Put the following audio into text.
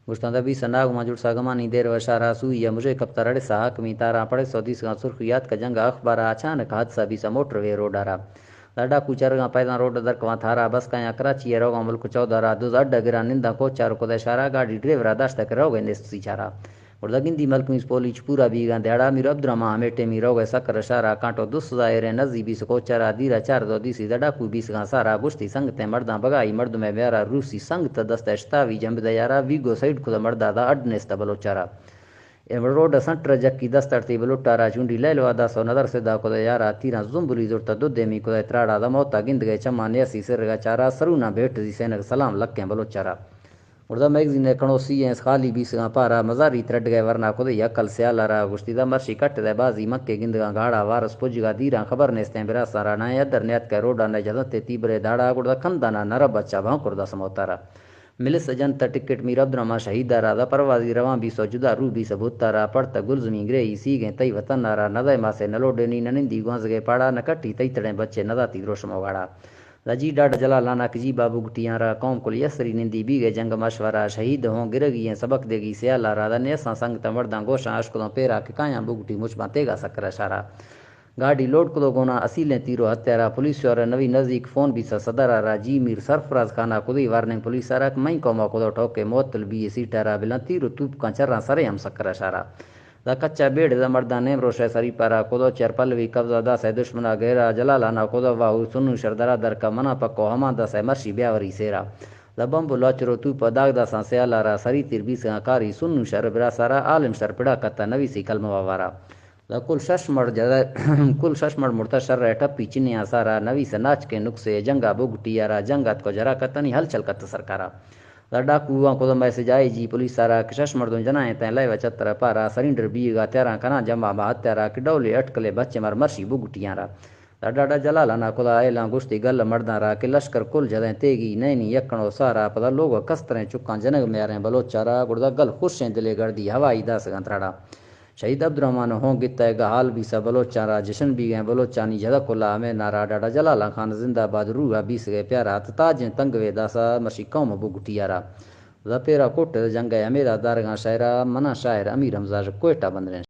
گشتہ بھی سناگ مجھوڑ ساگمانی دیر وشارہ سوئی یا مجھے کپترڑ ساک می تارا پڑے سعودی سگاں سرخیات کا جنگ اخبارہ اچانک حادثہ بھی سا موٹر وے روڈارا لاڈا کوچرگاں پیدان روڈ درکواں تھارا بس کا یا کراچی روگاں ملک چودارا دوز اڈا گرا نندا کو چارو کو اشارہ گاڑی ڈرائیورہ داشتہ کر روگے نیستی چارا اور گندی ملک میں پولیچ پورا بیگاں دیڑا میر عبدالرحمٰن ہمیٹے می روگے سکر اشارہ کانٹو دس ظاہر نزی بیس کو چارا دیرا چار دو دیسی دڑاکو بیس گاں سارا گشتی سنگتے مرداں بگائی مرد میں بیارا روسی سنگت دست اشتاوی جنب دیارا ویگو سائڈ کو مردہ دا اڈنیست بلوچارا روڈ سنٹر جکی دسترتی بلوٹارا چونڈی لیلو ادا سو نظر سے دا کو یارا تیرا زمبلی زورتا دو دیمی کو تراڑا دا موتا گند گئے چمان یسی سرگا چارا سرونا بیٹ زی سینک سلام لکیں بلوچارا اردو میگزین نے کنوسی ہیں خالی بیس گاں پارا مزاری ترٹ گئے ورنہ خود یا کل سیالا را گشتی دا مرشی کٹ دے بازی مکے گندگاں گاڑا وارس پوجگا دیران خبر نیستیں برا سارا نائے ادر نیت کے روڈا نے جدتے تیبرے داڑا گڑا کندانا نرب بچہ بھاں کردہ سموتارا ملس جنتا ٹکٹ میر عبدالرحمٰن شہید دارا دا پروازی رواں بھی سو جدا رو بھی سبوتارا پڑتا گلزمی گرے سی گئے تئی وطن نارا ندائے ماسے نلوڈنی ننندی گوانز گئے پاڑا نکٹی تئی تڑیں بچے نداتی دروشمو گاڑا رجی ڈاڈ جلالانا کجی بابو گٹیاں را قوم کل یسری نندی بھی گئے جنگ مشورہ شہید ہوں گرگی ہیں سبق دے گی سیالا را دا نیساں سنگ تمرداں گوشاں عشقوں پیرا کہ کایاں بگٹی مجباں تیگا سکر اشارہ گاڑی لوڈ کلو گونا اصیلیں تیرو ہتیارا پولیس شور نوی نزدیک فون بھی صدر را جی میر سرفراز خانہ کدی وارننگ پولیس سارا مئی قوما کدو ٹھوکے معطل بی سیٹارا بلان تیرو توپ کان چران سرے ہم سکر اشارہ دا کچا بیڑ دا مردان نیم روشے سری پارا کدو چر پلوی قبضہ دا سے دشمنا گہرا جلالانا کدو واہو سنو شردرا در کا منا پکو ہما دا سے مرشی بیاوری سیرا دا بمبو لاچرو توپ داغ دا سان سیالا را سری تیر بیس کاری سنو شر برا سارا عالم شر پڑا کتا نوی سی کلم وارا دا کل ششمڑ کل ششمڑ مرتشر رہ ٹپی چنیاں سارا نوی سے ناچ کے نقصے جنگا بگٹیارا جنگات کو جرا کتنی ہل چل کت سرکارا دا ڈاکو کو میسج آئی جی پولیس سارا کشش مردوں جنائیں تین لائے وچتر پارا سرینڈر بیگا تیران کنا جمع با ہتیارا کڈولے اٹکلے بچے مر مرشی بگٹیاں را دا ڈاڈا جلالانا کلا اعلان گشتی گل مرداں را کہ لشکر کل جدیں تیگی نینی یکنو سارا پدا لوگ کستریں چکاں جنگ میاریں بلوچارا گڑدا گل خوشیں دلے گردی ہوائی داس گنتراڑا شہید عبدالرحمٰن ہوں گتا گا حال بھی سا بلوچارا جشن بھی گئے بلوچانی جدا کلا ہمیں نارا ڈاڈا جلالا خان زندہ باد روحا بیس گئے پیارا تاجیں تنگوے داسا مرشی قوم بگٹیارا دا پیرا کوٹ جنگ امیرا دارگاں شاعرہ منا شاعر امیر حمزہ کوئٹہ بندریں